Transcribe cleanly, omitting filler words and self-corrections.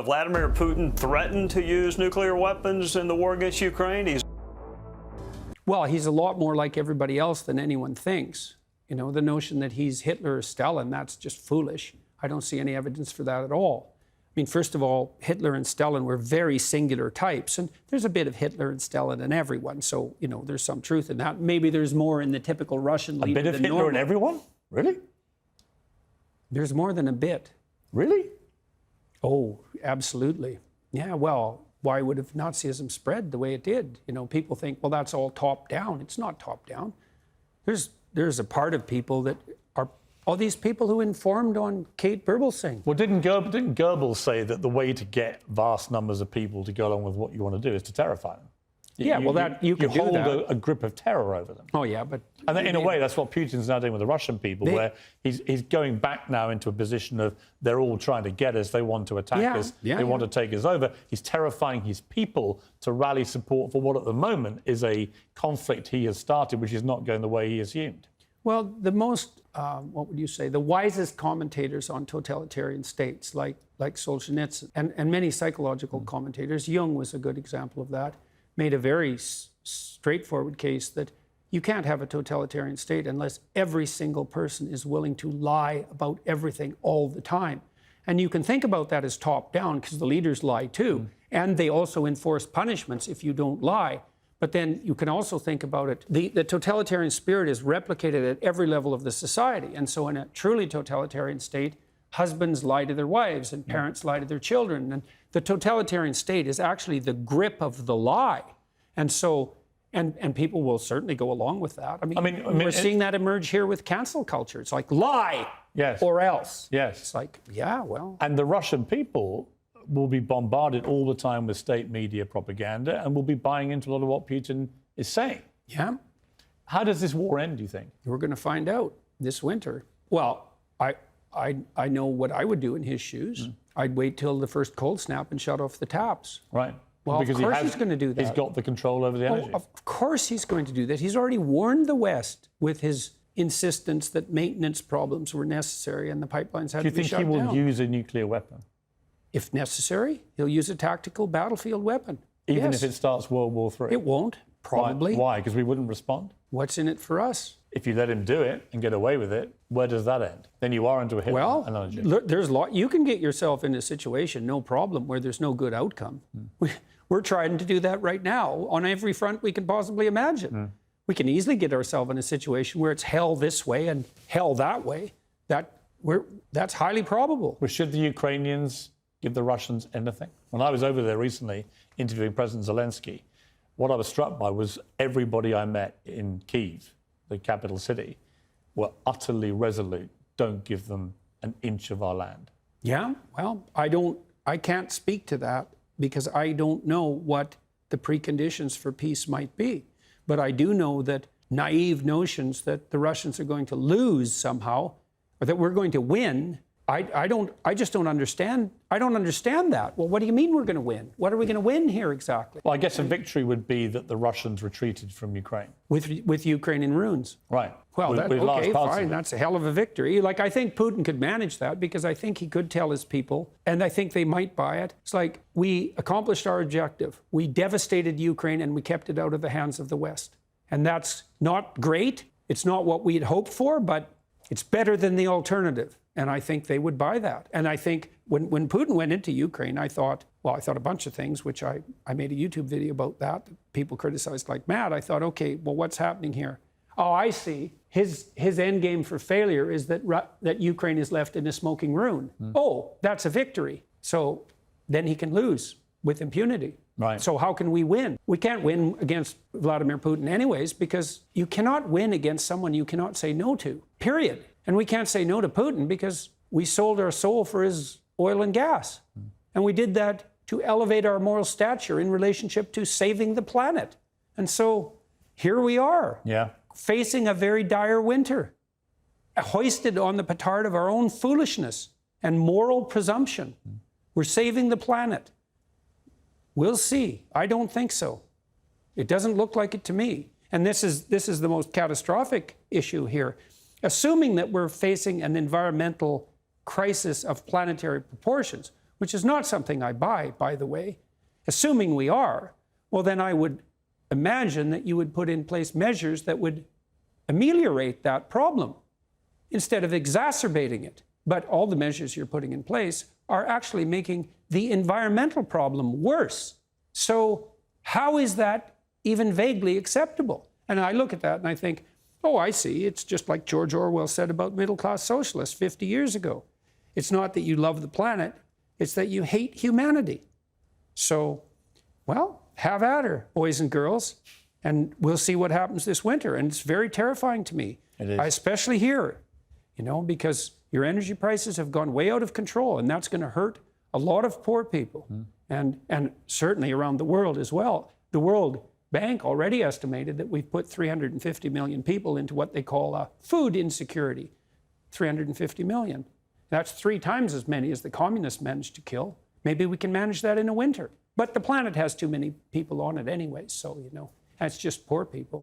Vladimir Putin threatened to use nuclear weapons in the war against Ukraine. Well, he's a lot more like everybody else than anyone thinks. You know, the notion that he's Hitler or Stalin, that's just foolish. I don't see any evidence for that at all. I mean, first of all, Hitler and Stalin were very singular types, and there's a bit of Hitler and Stalin in everyone, so, you know, there's some truth in that. Maybe there's more in the typical Russian leader than normal. A bit of Hitler normal. in everyone? Really? There's more than a bit. Really? Oh, absolutely. Yeah, well, why would have Nazism spread the way it did? You know, people think, well, that's all top down. It's not top down. There's a part of people that are all these people who informed on Kate Berbalsing. Well, didn't Goebbels say that the way to get vast numbers of people to go along with what you want to do is to terrify them? Yeah, you could hold do that. a grip of terror over them. Oh, yeah, but... And in a way, that's what Putin's now doing with the Russian people, where he's going back now into a position of they're all trying to get us, they want to attack us, they want to take us over. He's terrifying his people to rally support for what at the moment is a conflict he has started, which is not going the way he assumed. Well, the most, what would you say, the wisest commentators on totalitarian states, like Solzhenitsyn, and many psychological commentators, Jung was a good example of that, made a very straightforward case that you can't have a totalitarian state unless every single person is willing to lie about everything all the time. And you can think about that as top down because the leaders lie too. And they also enforce punishments if you don't lie. But then you can also think about it. The totalitarian spirit is replicated at every level of the society. And so in a truly totalitarian state, husbands lie to their wives and parents lie to their children. And the totalitarian state is actually the grip of the lie. And so, and people will certainly go along with that. I mean we're seeing that emerge here with cancel culture. It's like lie or else. Yes. It's like, yeah, well. And the Russian people will be bombarded all the time with state media propaganda and will be buying into a lot of what Putin is saying. Yeah. How does this war end, do you think? We're going to find out this winter. Well, I know what I would do in his shoes. I'd wait till the first cold snap and shut off the taps. Right. Well, because of course he's going to do that. He's got the control over the energy. Of course he's going to do that. He's already warned the West with his insistence that maintenance problems were necessary and the pipelines had to be shut down. Do you think he will use a nuclear weapon? If necessary, he'll use a tactical battlefield weapon. Even if it starts World War III? It won't, probably. Why? Because we wouldn't respond? What's in it for us? If you let him do it and get away with it, where does that end? Then you are into a Hitler analogy. There's a lot. You can get yourself in a situation, no problem, where there's no good outcome. We're trying to do that right now on every front we can possibly imagine. We can easily get ourselves in a situation where it's hell this way and hell that way. That's highly probable. Well, should the Ukrainians give the Russians anything? When I was over there recently interviewing President Zelensky, what I was struck by was everybody I met in Kyiv, the capital city, were utterly resolute. Don't give them an inch of our land. Yeah, well, I can't speak to that because I don't know what the preconditions for peace might be. But I do know that naive notions that the Russians are going to lose somehow, or that we're going to win, I just don't understand. I don't understand that. Well, what do you mean we're going to win? What are we going to win here exactly? Well, I guess a victory would be that the Russians retreated from Ukraine. With Ukraine in ruins. Right. Well, okay, fine. That's a hell of a victory. Like, I think Putin could manage that because I think he could tell his people, and I think they might buy it. It's like, we accomplished our objective. We devastated Ukraine and we kept it out of the hands of the West. And that's not great. It's not what we had hoped for, but it's better than the alternative. And I think they would buy that. And I think when Putin went into Ukraine, I thought a bunch of things, which I made a YouTube video about that people criticized like mad. I thought, okay, well, what's happening here? Oh, I see. His end game for failure is that Ukraine is left in a smoking ruin. Oh, that's a victory. So then he can lose with impunity. Right. So how can we win? We can't win against Vladimir Putin anyways, because you cannot win against someone you cannot say no to, period. And we can't say no to Putin because we sold our soul for his oil and gas. And we did that to elevate our moral stature in relationship to saving the planet. And so here we are, facing a very dire winter, hoisted on the petard of our own foolishness and moral presumption. We're saving the planet. We'll see. I don't think so. It doesn't look like it to me. And this is the most catastrophic issue here. Assuming that we're facing an environmental crisis of planetary proportions, which is not something I buy, by the way, assuming we are, well, then I would imagine that you would put in place measures that would ameliorate that problem instead of exacerbating it. But all the measures you're putting in place are actually making the environmental problem worse. So how is that even vaguely acceptable? And I look at that and I think, oh, I see. It's just like George Orwell said about middle-class socialists 50 years ago. It's not that you love the planet, it's that you hate humanity. So, well, have at her, boys and girls, and we'll see what happens this winter. And it's very terrifying to me. It is. Especially here, you know, because your energy prices have gone way out of control, and that's going to hurt a lot of poor people, and certainly around the world as well. The World Bank already estimated that we've put 350 million people into what they call food insecurity. 350 million. That's 3 times as many as the communists managed to kill. Maybe we can manage that in a winter. But the planet has too many people on it anyway, so, you know, that's just poor people.